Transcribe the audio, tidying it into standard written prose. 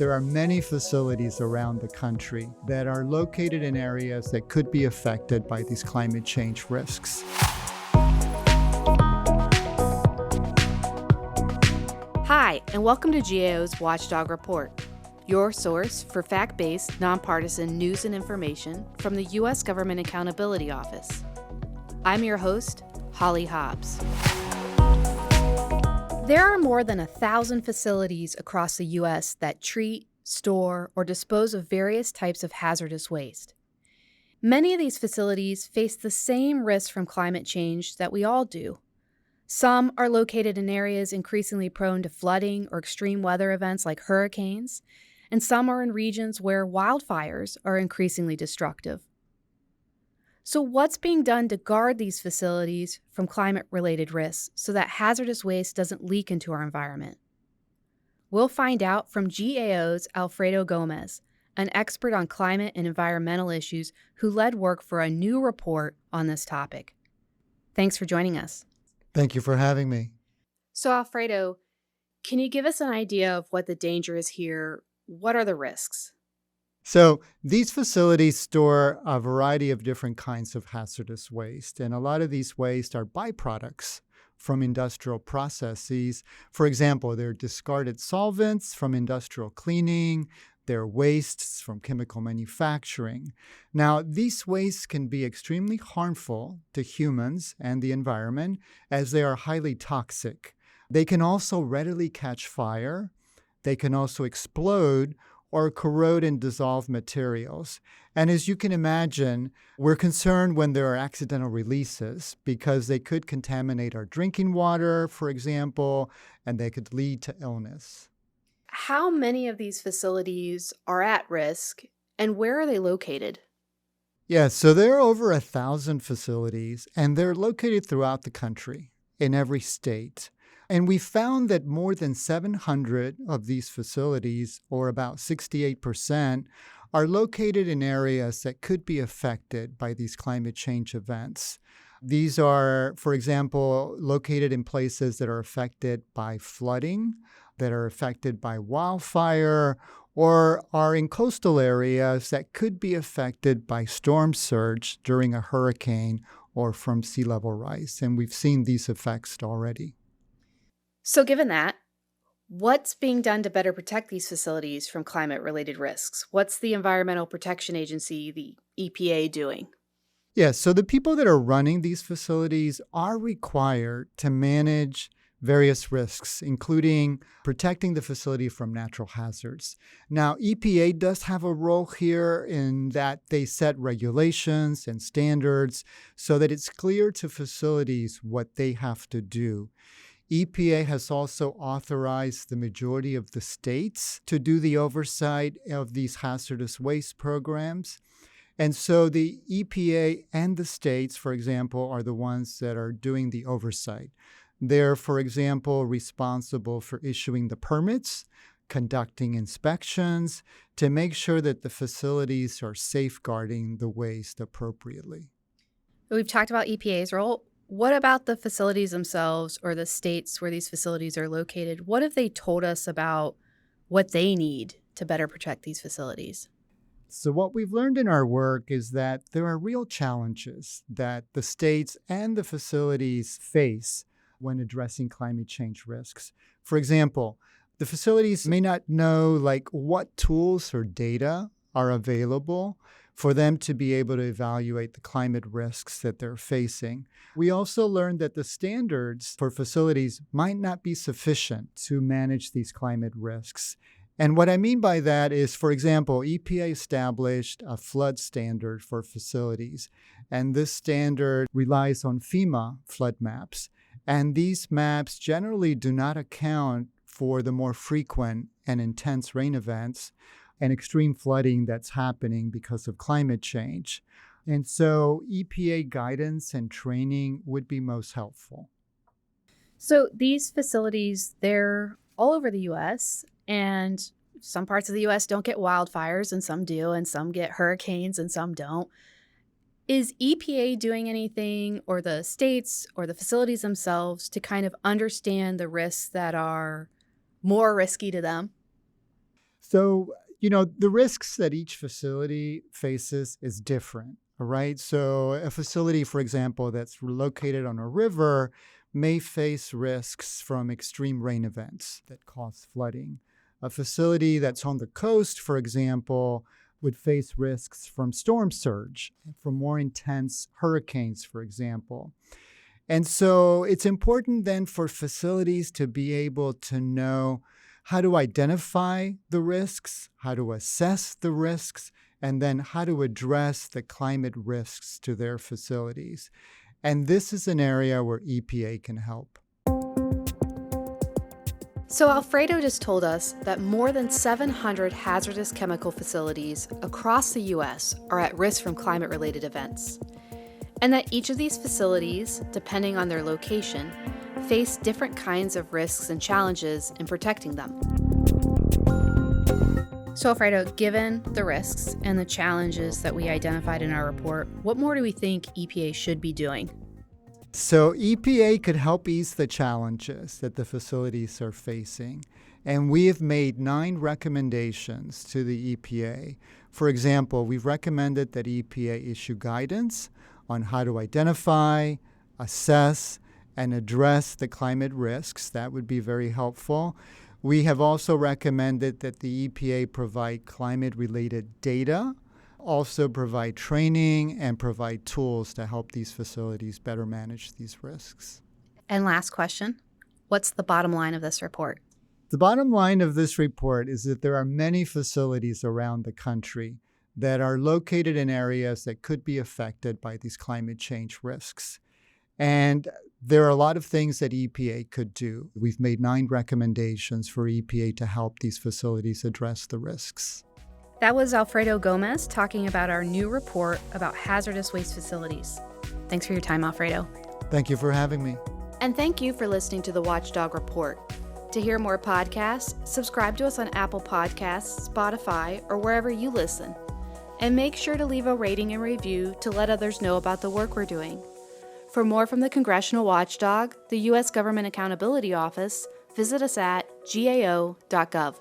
there are many facilities around the country that are located in areas that could be affected by these climate change risks. Hi, and welcome to GAO's Watchdog Report, your source for fact-based, nonpartisan news and information from the U.S. Government Accountability Office. I'm your host, Holly Hobbs. There are more than 1,000 facilities across the U.S. that treat, store, or dispose of various types of hazardous waste. Many of these facilities face the same risks from climate change that we all do. Some are located in areas increasingly prone to flooding or extreme weather events like hurricanes, and some are in regions where wildfires are increasingly destructive. So what's being done to guard these facilities from climate-related risks so that hazardous waste doesn't leak into our environment? We'll find out from GAO's Alfredo Gomez, an expert on climate and environmental issues who led work for a new report on this topic. Thanks for joining us. Thank you for having me. So Alfredo, can you give us an idea of what the danger is here? What are the risks? So these facilities store a variety of different kinds of hazardous waste, and a lot of these waste are byproducts from industrial processes. For example, they're discarded solvents from industrial cleaning, they're wastes from chemical manufacturing. Now, these wastes can be extremely harmful to humans and the environment as they are highly toxic. They can also readily catch fire. They can also explode or corrode and dissolve materials. And as you can imagine, we're concerned when there are accidental releases because they could contaminate our drinking water, for example, and they could lead to illness. How many of these facilities are at risk, and where are they located? Yeah, so there are over 1,000 facilities, and they're located throughout the country, in every state. And we found that more than 700 of these facilities, or about 68%, are located in areas that could be affected by these climate change events. These are, for example, located in places that are affected by flooding, that are affected by wildfire, or are in coastal areas that could be affected by storm surge during a hurricane or from sea level rise. And we've seen these effects already. So given that, what's being done to better protect these facilities from climate-related risks? What's the Environmental Protection Agency, the EPA, doing? Yeah, so the people that are running these facilities are required to manage various risks, including protecting the facility from natural hazards. Now, EPA does have a role here in that they set regulations and standards so that it's clear to facilities what they have to do. EPA has also authorized the majority of the states to do the oversight of these hazardous waste programs. And so the EPA and the states, for example, are the ones that are doing the oversight. They're, for example, responsible for issuing the permits, conducting inspections to make sure that the facilities are safeguarding the waste appropriately. We've talked about EPA's role. What about the facilities themselves or the states where these facilities are located? What have they told us about what they need to better protect these facilities? So what we've learned in our work is that there are real challenges that the states and the facilities face when addressing climate change risks. For example, the facilities may not know what tools or data are available for them to be able to evaluate the climate risks that they're facing. We also learned that the standards for facilities might not be sufficient to manage these climate risks. And what I mean by that is, for example, EPA established a flood standard for facilities, and this standard relies on FEMA flood maps. And these maps generally do not account for the more frequent and intense rain events and extreme flooding that's happening because of climate change. And so EPA guidance and training would be most helpful. So these facilities, they're all over the U.S., and some parts of the U.S. don't get wildfires, and some do, and some get hurricanes, and some don't. Is EPA doing anything, or the states or the facilities themselves, to kind of understand the risks that are more risky to them? So, the risks that each facility faces is different. All right. So, a facility, for example, that's located on a river may face risks from extreme rain events that cause flooding. A facility that's on the coast, for example, would face risks from storm surge, from more intense hurricanes, for example. And so it's important then for facilities to be able to know how to identify the risks, how to assess the risks, and then how to address the climate risks to their facilities. And this is an area where EPA can help. So Alfredo just told us that more than 700 hazardous chemical facilities across the U.S. are at risk from climate-related events, and that each of these facilities, depending on their location, face different kinds of risks and challenges in protecting them. So Alfredo, given the risks and the challenges that we identified in our report, what more do we think EPA should be doing? So EPA could help ease the challenges that the facilities are facing. And we have made 9 recommendations to the EPA. For example, we've recommended that EPA issue guidance on how to identify, assess, and address the climate risks. That would be very helpful. We have also recommended that the EPA provide climate-related data, also provide training, and provide tools to help these facilities better manage these risks. And last question, what's the bottom line of this report? The bottom line of this report is that there are many facilities around the country that are located in areas that could be affected by these climate change risks. And there are a lot of things that EPA could do. We've made 9 recommendations for EPA to help these facilities address the risks. That was Alfredo Gomez talking about our new report about hazardous waste facilities. Thanks for your time, Alfredo. Thank you for having me. And thank you for listening to the Watchdog Report. To hear more podcasts, subscribe to us on Apple Podcasts, Spotify, or wherever you listen. And make sure to leave a rating and review to let others know about the work we're doing. For more from the Congressional Watchdog, the U.S. Government Accountability Office, visit us at gao.gov.